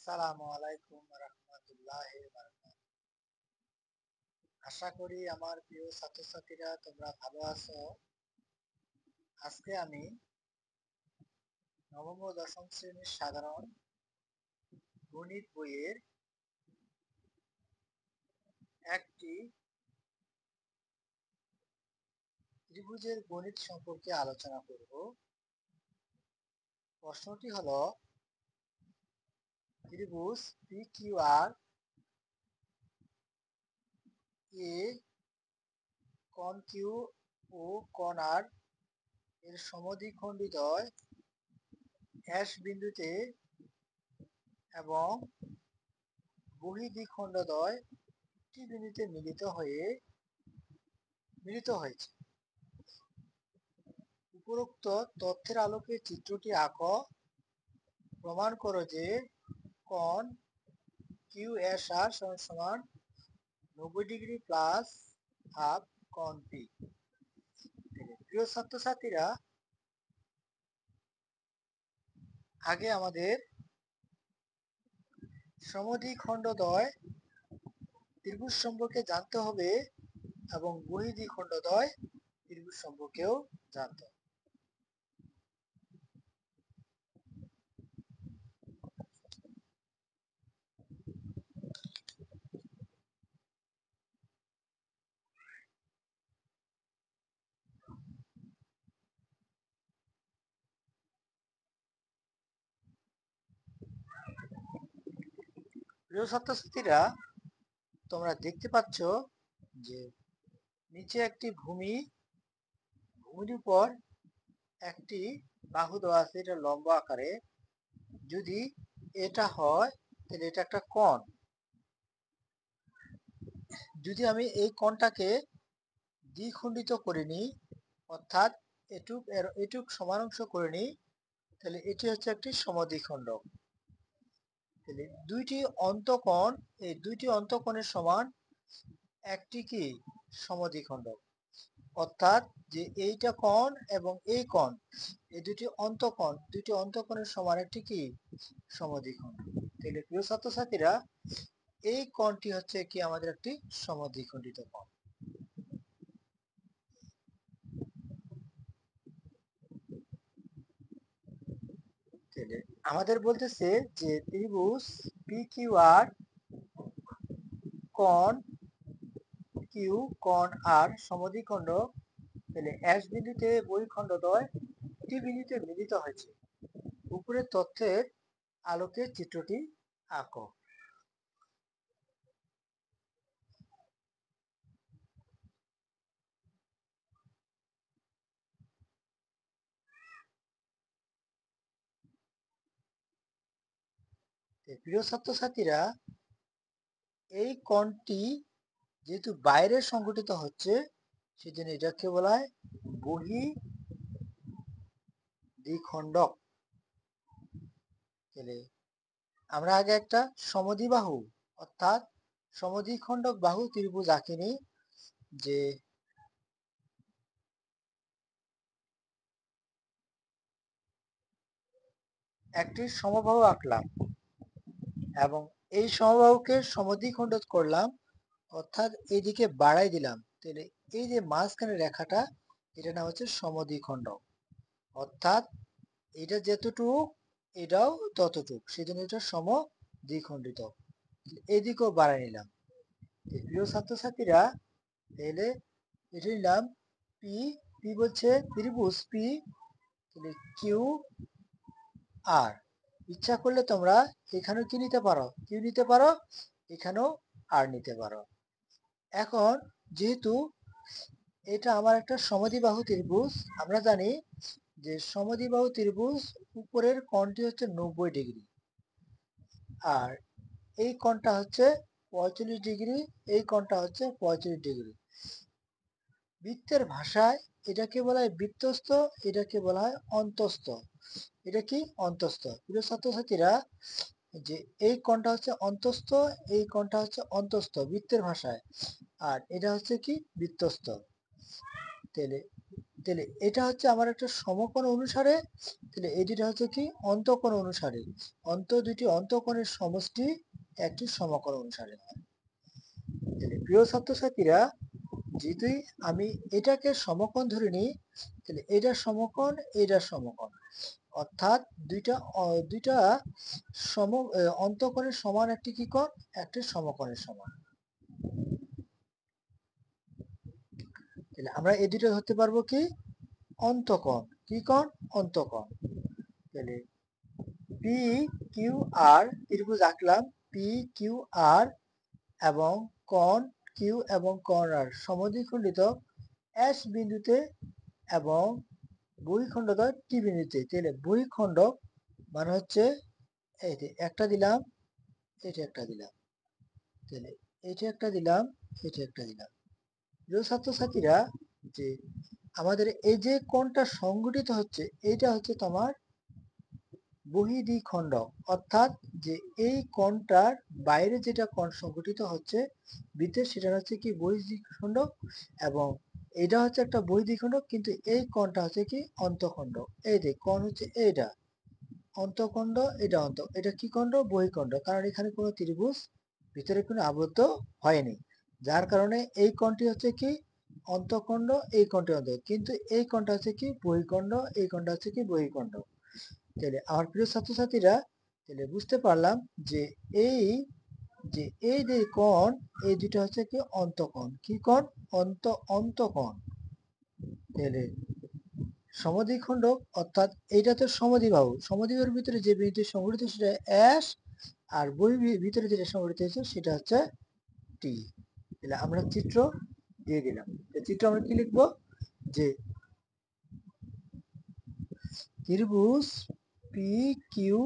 আসসালামু আলাইকুম রহমতুল্লাহি ওয়া বারাকাতুহু। আশা করি আমার প্রিয় ছাত্রছাত্রীরা তোমরা ভালো আছো। আজকে আমি নবম ও দশম শ্রেণীর সাধারণ গণিত বইয়ের একটি ত্রিভুজের গণিত সম্পর্কে আলোচনা করব। প্রশ্নটি হলো, ত্রিভুজ PQR এ কোণ কিউ ও কোণ আর এর সমদ্বিখণ্ডিতয় S বিন্দুতে এবং বহির্দ্বিখণ্ডদ্বয় T বিন্দুতে মিলিত হয়েছে। উপরোক্ত তথ্যের আলোকে চিত্রটি আঁকো। প্রমাণ করো যে কোণ QSR সমান 90 ডিগ্রি প্লাস হাফ কোণ P। প্রিয় ছাত্রছাত্রীরা, আগে আমাদের সমদ্বিখণ্ডদ্বয় ত্রিভুজ সম্পর্কে জানতে হবে এবং বহির্দ্বিখণ্ডদ্বয় ত্রিভুজ সম্পর্কেও জানতে হবে। প্রিয় ছাত্রছাত্রীরা, তোমরা দেখতে পাচ্ছ যে নিচে একটি ভূমির উপর একটি বাহু দেওয়া আছে, এটা লম্ব আকারে। যদি এটা হয় তাহলে এটা একটা কোণ। যদি আমি এই কোণটাকে দ্বিখণ্ডিত করে নিই, অর্থাৎ এটুক সমান অংশ করে নিই, তাহলে এটি হচ্ছে একটি সমদ্বিখণ্ডক। তাহলে দুইটি অন্তঃকোণ, এই দুইটি অন্তঃকোণের সমান একটি কি সমদ্বিখণ্ডক। অর্থাৎ যে এইটা কোণ এবং এই কোণ, এই দুটি অন্তঃকোণের সমান একটি কি সমদ্বিখণ্ডক। তাহলে প্রিয় ছাত্রছাত্রীরা, এই কোণটি হচ্ছে কি আমাদের একটি সমদ্বিখণ্ডিত কোণ। তাহলে আমাদের বলতেছে যে ত্রিভুজ PQR কোণ কিউ কোণ আর সমদ্বিখণ্ডক। তাহলে S বিন্দুতে বহির্খণ্ডদ্বয় T বিন্দুতে মিলিত হয়েছে। উপরের তথ্যের আলোকে চিত্রটি আঁকো। প্রিয় ছাত্রছাত্রীরা, এই কোণটি যেহেতু বাইরে সংঘটিত হচ্ছে, সেজন্য এটাকে বলা হয় বহির্দ্বিখণ্ডক। তাহলে আমরা আগে একটা সমদ্বিবাহু অর্থাৎ সমদ্বিখণ্ডক বাহু ত্রিভুজ আঁকিনি। যে একটি সমবাহু আঁকলাম এবং এই সমবাহুকে সমদ্বিখণ্ডিত করলাম, অর্থাৎ এইদিকে বাড়াই দিলাম। তাহলে এই যে মাঝখানে রেখাটা, এটা নাম হচ্ছে সমদ্বিখণ্ডক। অর্থাৎ এটা যতটুক এটাও ততটুক, সেজন্য এটা সমদ্বিখণ্ডিত। এদিকেও বাড়াই নিলাম। প্রিয় ছাত্রছাত্রীরা, তাহলে এটা নিলাম পি। পি বলছে ত্রিভুজ পি, তাহলে কিউ আর। ইচ্ছা করলে তোমরা এখানেও কি নিতে পারো, কিউ নিতে পারো, এখানেও আর নিতে পারো। এখন যেহেতু এটা আমার একটা সমদ্বিবাহু ত্রিভুজ, আমরা জানি যে সমদ্বিবাহু ত্রিভুজ উপরের কোণটি হচ্ছে 90 ডিগ্রি, আর এই কোণটা হচ্ছে 45 ডিগ্রি, এই কোণটা হচ্ছে 45 ডিগ্রি। বৃত্তের ভাষায় এটাকে বলা হয় বৃত্তস্থ, এটাকে বলা হয় অন্তস্থ। এটা কি অন্তস্থ। প্রিয় ছাত্রছাত্রীরা, যে এই কোণটা হচ্ছে অন্তস্থ, এই কোণটা হচ্ছে অন্তস্থ বৃত্তের ভাষায়, আর এটা হচ্ছে কি বৃত্তস্থ। তাহলে তাহলে এটা হচ্ছে আমার একটা সমকোণ অনুসারে, তাহলে এই দুটা হচ্ছে কি অন্তঃকোণ অনুসারে, দুটি অন্তঃকোণের সমষ্টি একটি সমকোণ অনুসারে হয়। তাহলে প্রিয় ছাত্রছাত্রীরা, যেহেতু আমি এটাকে সমকোণ ধরে নিই, তাহলে এটার সমকোণ এটার সমকোণ, অর্থাৎ দুইটা অন্তঃকোণের সমান একটি কি কোণ, একটি সমকোণের সমান। তাহলে আমরা এই দুটো ধরতে পারবো কি অন্তঃকোণ, কি কোণ, অন্তঃকোণ। তাহলে পি কিউ আর ত্রিভুজ আঁকলাম, পি কিউ আর এবং কোণ কিউ এবং কোণ আর সমদ্বিখণ্ডিত এস বিন্দুতে এবং বহিঃখণ্ডক টি বিন্দুতে। তাহলে বহিঃখণ্ডক মানে হচ্ছে এই যে একটা দিলাম, এটা একটা দিলাম, তাহলে এটা একটা দিলাম, এটা একটা দিলাম। প্রিয় ছাত্রছাত্রীরা, যে আমাদের এই যে কোণটা সংঘটিত হচ্ছে, এইটা হচ্ছে তোমার বহিঃদ্বিখণ্ডক, অর্থাৎ যে এই কোণটার বাইরে যেটা কোণ সংঘটিত হচ্ছে বৃত্তের, সেটা হচ্ছে কি বহিঃদ্বিখণ্ডক, এবং এটা হচ্ছে একটা বহিঃদ্বিখণ্ডক, কিন্তু এই কোণটা হচ্ছে কি অন্তঃখণ্ডক। এই যে কোণ হচ্ছে এইটা অন্তঃখণ্ড, এটা কি খণ্ড, বহিঃখণ্ড, কারণ এখানে কোনো ত্রিভুজ ভিতরে কোনো আবদ্ধ হয়নি, যার কারণে এই কোণটি হচ্ছে কি অন্তঃখণ্ড, এই কোণটি অন্ত, কিন্তু এই কোণটা হচ্ছে কি বহিঃখণ্ড, এই কোণটা হচ্ছে কি বহিঃখণ্ড। তাহলে আমার প্রিয় ছাত্রছাত্রীরা, তাহলে বুঝতে পারলাম যে এই যে এই যে কোণ, এই দুটো হচ্ছে কি অন্তঃকোণ, কি কোণ, অন্তঃকোণ। তাহলে সমদ্বিখণ্ডক, অর্থাৎ এইটা তো সমদ্বিবাহু, সমদ্বিবাহুর ভিতরে যে বিন্দুটি সংঘটিত সেটা এস, আর ভিতরে যেটা সংঘটিত হয়েছে সেটা হচ্ছে টি। তাহলে আমরা চিত্র দিয়ে দিলাম। চিত্র আমরা কি লিখবো, যে ত্রিভুজ পি কিউ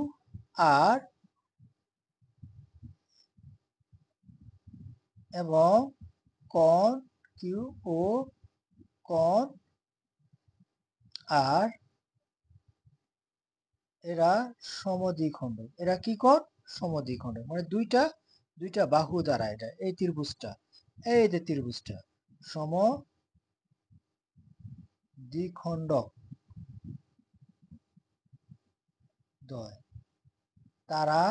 আর এবং কোণ কিউ ও কোণ আর এরা সমদ্বিখণ্ড। এরা কি কোণ, সমদ্বিখণ্ড, মানে দুইটা দুইটা বাহু দ্বারা এটা, এই ত্রিভুজটা, এই যে ত্রিভুজটা সমদ্বিখণ্ডক দ্বয়, তারা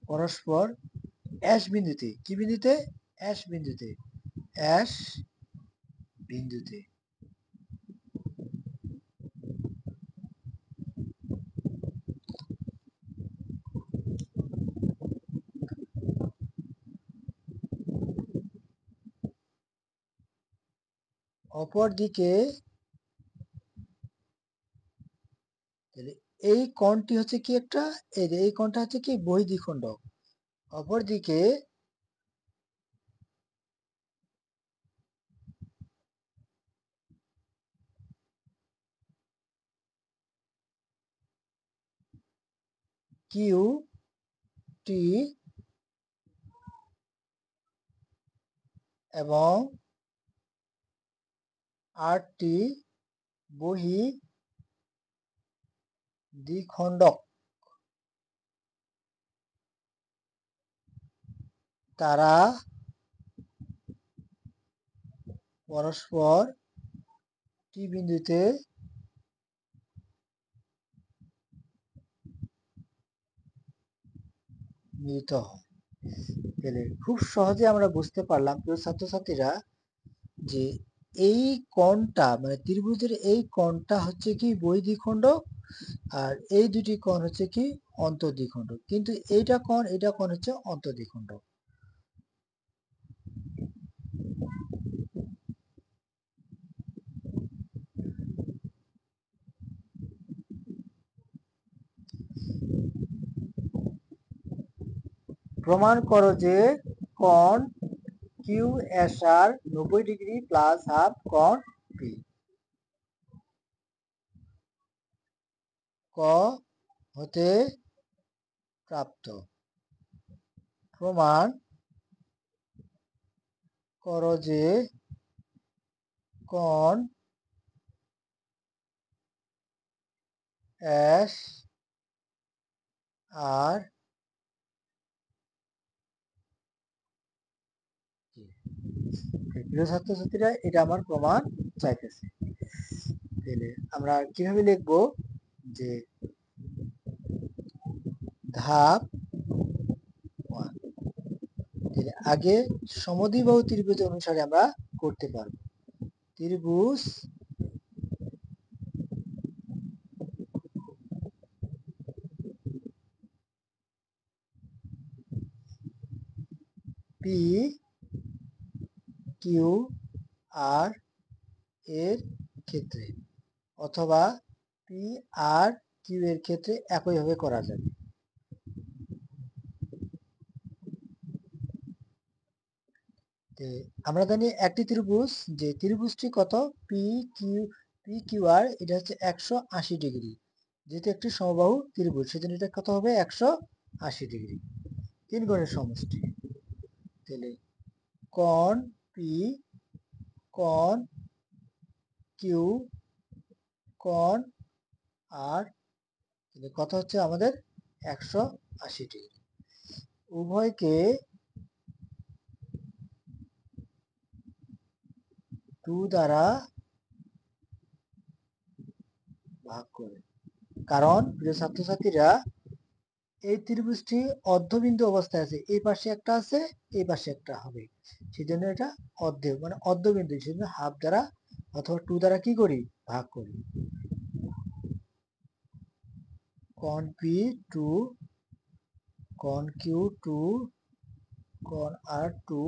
পরস্পর এস বিন্দুতে, কি বিন্দুতে, এস বিন্দুতে, এস বিন্দুতে অপরদিকে, তাহলে এই কোণটি হচ্ছে কি একটা, এই কোণটা হচ্ছে কি বহিঃদ্বিখণ্ডক, অপরদিকে কিউ টি এবং আর টি বহিঃদ্বিখণ্ডক, তারা পরস্পর টি বিন্দুতে মিলিত হয়। তাহলে খুব সহজে আমরা বুঝতে পারলাম প্রিয় ছাত্রছাত্রীরা, যে এই কোণটা মানে ত্রিভুজের এই কোণটা হচ্ছে কি বহিঃদ্বিখণ্ডক, আর এই দুটি কোণ হচ্ছে কি অন্তঃদ্বিখণ্ডক, কিন্তু এটা কোণ হচ্ছে অন্তঃদ্বিখণ্ডক। প্রমাণ করো যে কোণ কিউ এস আর 90 ডিগ্রি প্লাস হাফ কোণ পি। ক হতে প্রাপ্ত। প্রমাণ করো যে কোণ এস আর প্রিয় ছাত্রছাত্রীরা, এটা আমার প্রমাণ চাইতেছে। তাহলে আমরা কিভাবে লিখবো যে ধাপ 1। তাহলে আগে সমদ্বিবাহু ত্রিভুজ অনুসারে আমরা করতে পারবো। ত্রিভুজ পি কিউ আর এর ক্ষেত্রে অথবা পি আর কিউ এর ক্ষেত্রে একইভাবে করা যাবে। আমরা জানি একটি ত্রিভুজ, যে ত্রিভুজটি কত, পি কিউ আর, এটা হচ্ছে 180 ডিগ্রি। যেহেতু একটি সমবাহু ত্রিভুজ, সেজন্য এটা কত হবে, 180 ডিগ্রি। তিন কোণের সমষ্টি। তাহলে কোণ পি, কোণ কিউ, কোণ আর, কত হচ্ছে আমাদের 180 ডিগ্রি। উভয়কে 2 দ্বারা ভাগ করে। কারণ প্রিয় ছাত্রছাত্রীরা, এই ত্রিভুজটি অর্ধবিন্দু অবস্থায় আছে, এই পাশে একটা আছে, এই পাশে একটা হবে, সেজন্য এটা অর্ধেক মানে অর্ধবিন্দু, সেজন্য হাফ দ্বারা অথবা 2 দ্বারা কি করি, ভাগ করি। কোণ পি 2, কোণ কিউ 2, কোণ আর 2,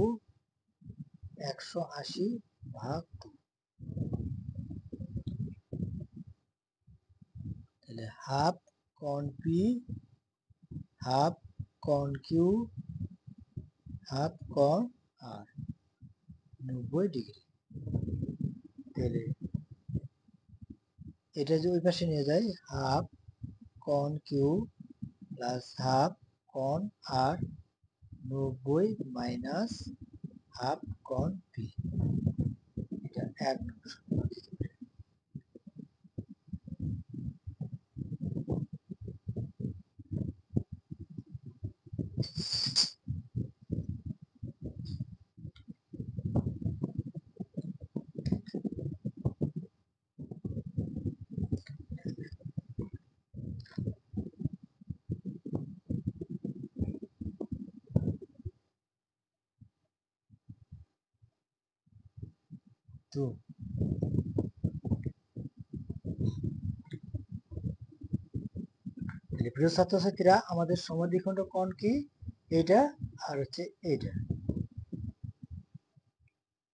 180 ভাগ 2। তাহলে হাফ কোণ পি, হাফ কোণ কিউ, হাফ কোণ আর, 90 ডিগ্রি। তাহলে এটা যে ওই পাশে নিয়ে যাই, হাফ কোণ কিউ প্লাস হাফ কোণ আর, 90 মাইনাস হাফ কোণ পি, এটা 1 নম্বর। 2। তাহলে প্রিয় ছাত্রছাত্রীরা, আমাদের সমদ্বিখণ্ড কোণ কি, এটা আর হচ্ছে এটা।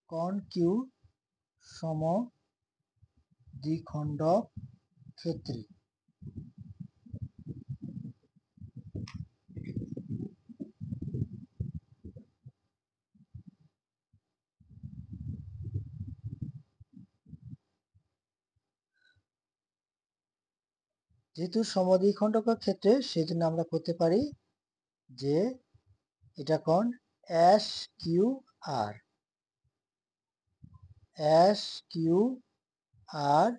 কোণ কিউ সমদ্বিখণ্ডক ক্ষেত্রে যেহেতু সমদ্বিখণ্ডক ক্ষেত্রে, সেজন্য আমরা করতে পারি যে এটা কোণ S Q R, S Q R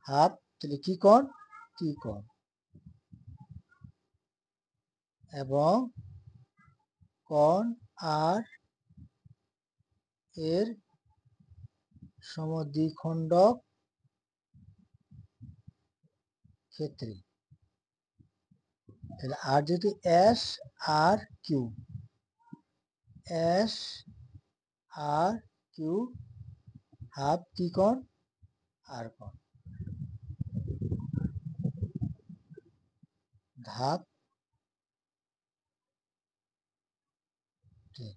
half, তাহলে কি কোণ, কি কোণ, এবং কোণ আর এর সমদ্বিখণ্ডক ক্ষেত্রে। তাহলে আর যেহেতু এস আর কিউ, এস আর কিউ হাফ কি কোণ, আর কোণ, ধাপ 3।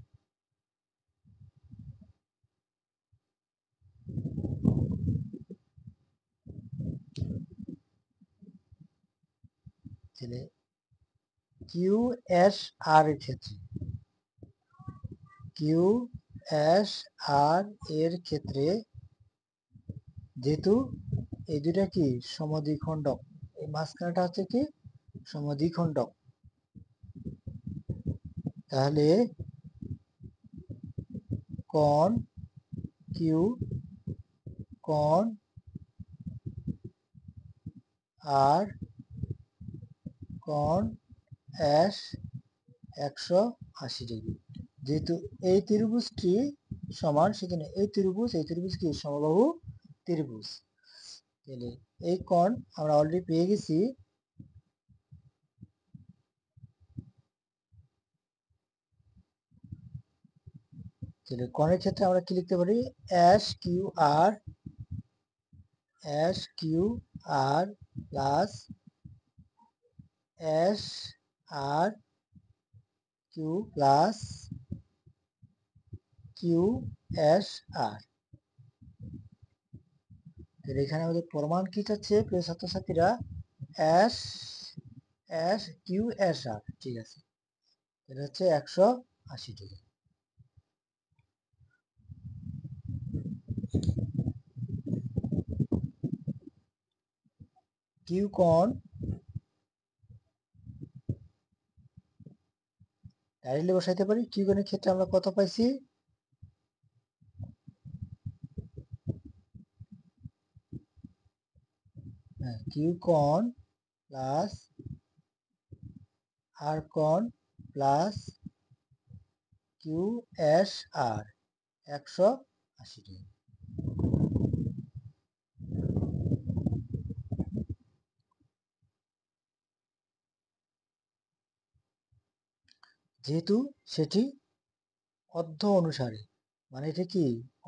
তাহলে কিউ এস আর এর ক্ষেত্রে, কিউ এস আর এর ক্ষেত্রে, যেহেতু এই দুটা কি সমদ্বিখণ্ডক, এই মাঝখানটা হচ্ছে কি সমদ্বিখণ্ডক, তাহলে কোণ কিউ, কোণ আর, কোণ এস 180 ডিগ্রি। যেহেতু এই ত্রিভুজটি সমান, সেজন্য এই ত্রিভুজ কি সমবাহু ত্রিভুজ। তাহলে এই কোণ আমরা অলরেডি পেয়ে গেছি। তাহলে কোণের ক্ষেত্রে আমরা কি লিখতে পারি? S Q R plus S আর কিউ প্লাস কিউ এস আর। তাহলে এখানে আমাদের প্রমাণ কি চাচ্ছে প্রিয় ছাত্রছাত্রীরা? এস এস কিউ এস আর, ঠিক আছে। এটা হচ্ছে 180 ডিগ্রি। কিউ কোণ ডাইরেক্টলি বসাইতে পারি। কিউ কোণের ক্ষেত্রে আমরা কত পাইছি? কিউ কোণ প্লাস আর কোণ প্লাস কিউ এস আর 180 ডিগ্রি। যেহেতু সেটি অর্ধ অনুসারে, মানে এটা কি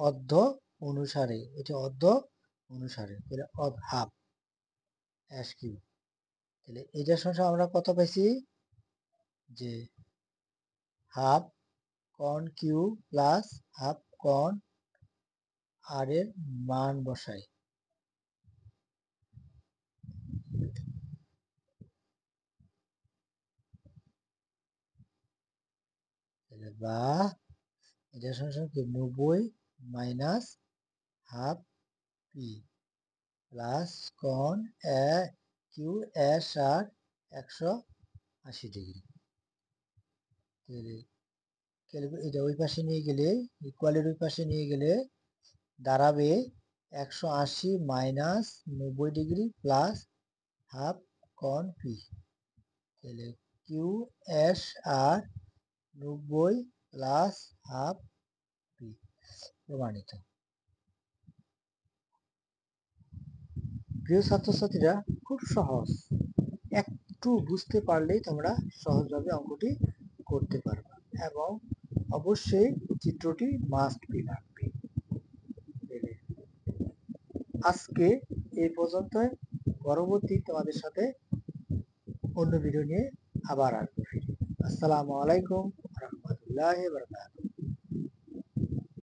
অর্ধ অনুসারে, এটা অর্ধ অনুসারে, তাহলে হাফ এস কিউ। তাহলে এটার সঙ্গে আমরা কত পাইছি? যে হাফ কোণ কিউ প্লাস হাফ কোণ আর এর মান বসাই। তাহলে বা এটার সঙ্গে কি 90 মাইনাস হাফ পি প্লাস কোণ এ কিউ এস আর 180 ডিগ্রি। এটা ওই পাশে নিয়ে গেলে, ইকুয়ালের ওই পাশে নিয়ে গেলে দাঁড়াবে 180 মাইনাস 90 ডিগ্রি প্লাস হাফ কোণ পি। তাহলে কিউ এস আর 90 প্লাস হাফ পি প্রমাণিত। প্রিয় ছাত্রছাত্রীরা, খুব সহজ, একটু বুঝতে পারলেই তোমরা সহজভাবে অঙ্কটি করতে পারবে, এবং অবশ্যই চিত্রটি মাস্ট বি লাগবে। আজকে এই পর্যন্তই। পরবর্তী তোমাদের সাথে অন্য ভিডিও নিয়ে আবার আসবো ফিরে। আসসালামু আলাইকুম রহমতুল্লাহি ওয়া বারাকাতুহু।